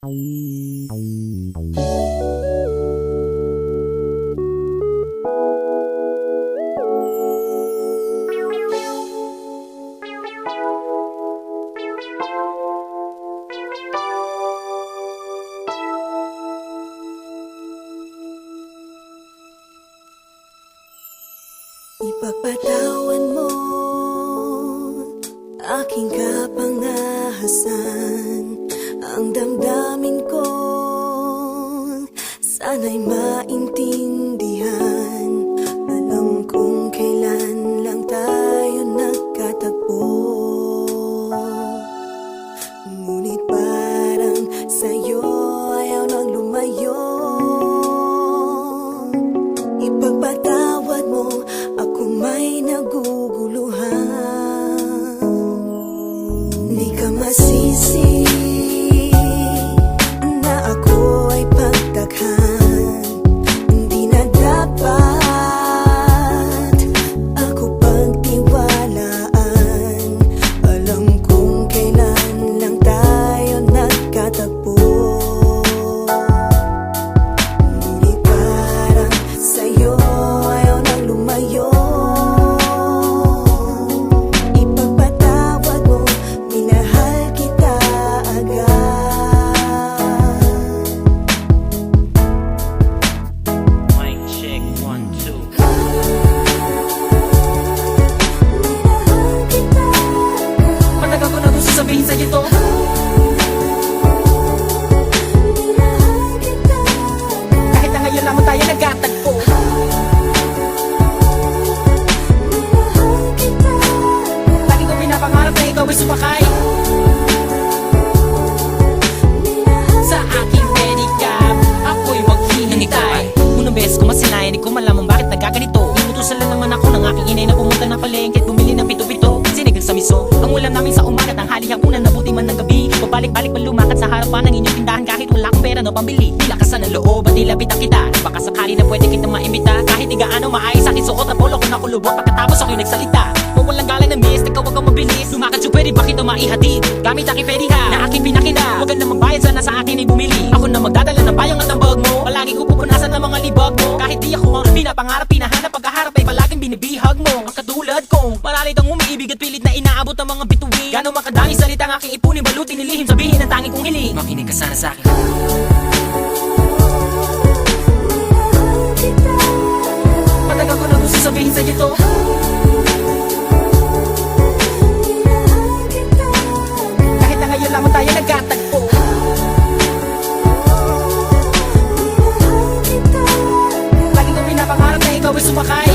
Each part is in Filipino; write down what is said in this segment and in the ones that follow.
Ipagpatawan mo aking kapangahasan, ang damdamin ko sana'y maintindihan. Alam kong kailan lang tayo nagkatagpo, ngunit parang sa'yo ayaw nang lumayo. Ipagpatawad mo, ako may naguguluhan. Di ka masisi na ako ay pagtakhan. Hindi na dapat ako pagtiwalaan. Alam kong kailan lang tayo nagkatagpo, ngunit parang sa'yo ayaw nang lumayo. Ipagpatawad mo, minahal kita agad. Mic check, 1, 2. Minahal kita agad. Matagal ko na gusto sabihin sa'yo to. Minahal kita agad. Kahit na ngayon lamang tayo nagkatagpo. Minahal kita agad. Lagi ko pinapangarap na ikaw ay sumakay sa aking pedicab. Ako'y maghihintay. Unang beses ko masinayan, di ko malaman bakit nagkaganito. Inutusan lang naman ako ng aking inay na pumunta ng palengke at bumili ng pito-pito, sinigang sa miso. Ang ulam namin sa umaga at ang hali-hapunan, nabuti man ng gabi. Pabalik-balik man lumakad sa harapan ng inyong tindahan kahit wala akong pera na pambili. Nilakasan ng loob at nilapitan kita. Baka sakali na pwede kitang maimbita. Kahit di gaano maayos aking suot at polo ko na kulubot. Pagkatapos ako'y nagsalita, kung walang galang na miss, ikaw wag kang mabilis. Lumakad siya, pwede ba kita maihatid? Gamit aking pediha na aking pinakita. Huwag ka na magbayad, sana sa akin ay bumili. Ako na magdadala ng payong at ang bag mo. Palagi ko pupunasan ng mga libag mo. Kahit di ako ang pinapangarap, pinahanap, pagkaharap ay palaging binibihag mo. Ang katulad kong malalit ang umiibig at pilit na inaabot ang mga bituin. Gano'ng makadami salita ang aking ipunin, balutin, nilihim, sabihin ang tanging kong hiling. Makinig ka sana sa akin. Matagal ko na gusto sabihin sa'yo to. Kahit na ngayon lamang tayo nagkatagpo. Lagi ko pinapangarap na ikaw ay sumakay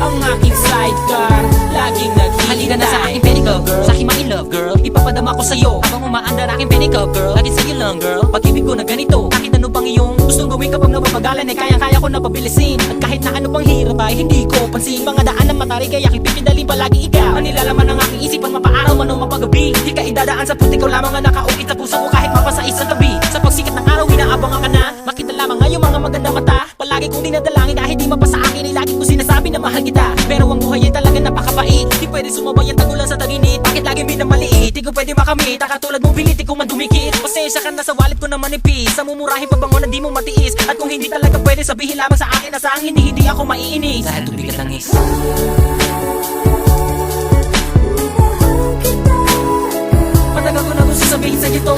ang aking sidecar, laging naghihintay. Halika na sa aking pedicab, girl, sa aking ma-in-love, girl. Ipapadama ko sa'yo habang umaandar aking pedicab, girl. Lagi sa'yo lang, girl, pag-ibig ko na ganito. Kahit ano pang iyong gustong gawin kapag napapagalan, ay kaya-kaya ko na pabilisin. At kahit na ano pang hirap ay hindi ko pansin. Mga daan ng matarik ay aking pipidalin palagi ikaw. Ang nilalaman ng aking isipan, mapaaraw man o mapagabi. Di ka idadaan sa puti, ikaw lamang ang nakaukit sa puso ko kahit mapasa isang gabi. Sa pagsikat ng araw, inaabangan ka na. Makita lamang ngayong mga maganda mata. Palagi kong dinadalangin dahil di mapasa akin, ay lagi kong sinasabi na mahal kita. Pero ang buhay ay talaga napakabait. Di pwede sumabay ang tagulan sa taginit. Bakit lagi minamaliit? Di ko pwede makamit. Katulad mong pilit, di ko man dumikit. Pasensya ka na sa wallet ko na manipis. Sa mumurahin pabango na di mo matiis. At kung hindi talaga pwede, sabihin lamang sa akin na sa ang hindi ako maiinis. Dahil tubig at langis. Matagal ko na gusto sabihin sa'yo to.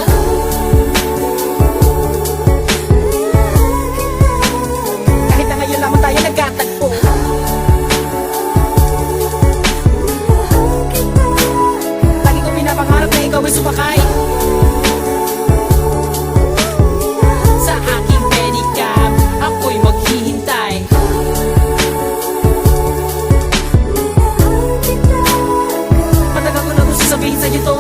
Kahit na ngayon lamang tayo nagkatagpo. Lagi ko pinapangarap na ikaw ay sumakay sa aking pedicab. Ako'y maghihintay. Matagal ko na gusto sabihin sa'yo to.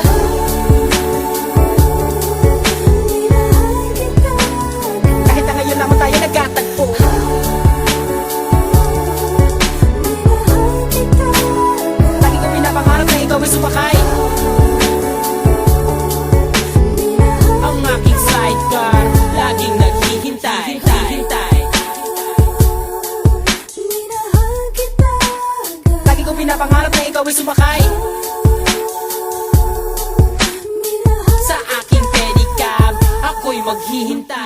Kahit na ngayon lamang tayo nagkatagpo. Lagi ko pinapangarap na ikaw ay sumakay ang aking sidecar, laging naghihintay. Lagi ko pinapangarap na ikaw ay sumakay maghihintay.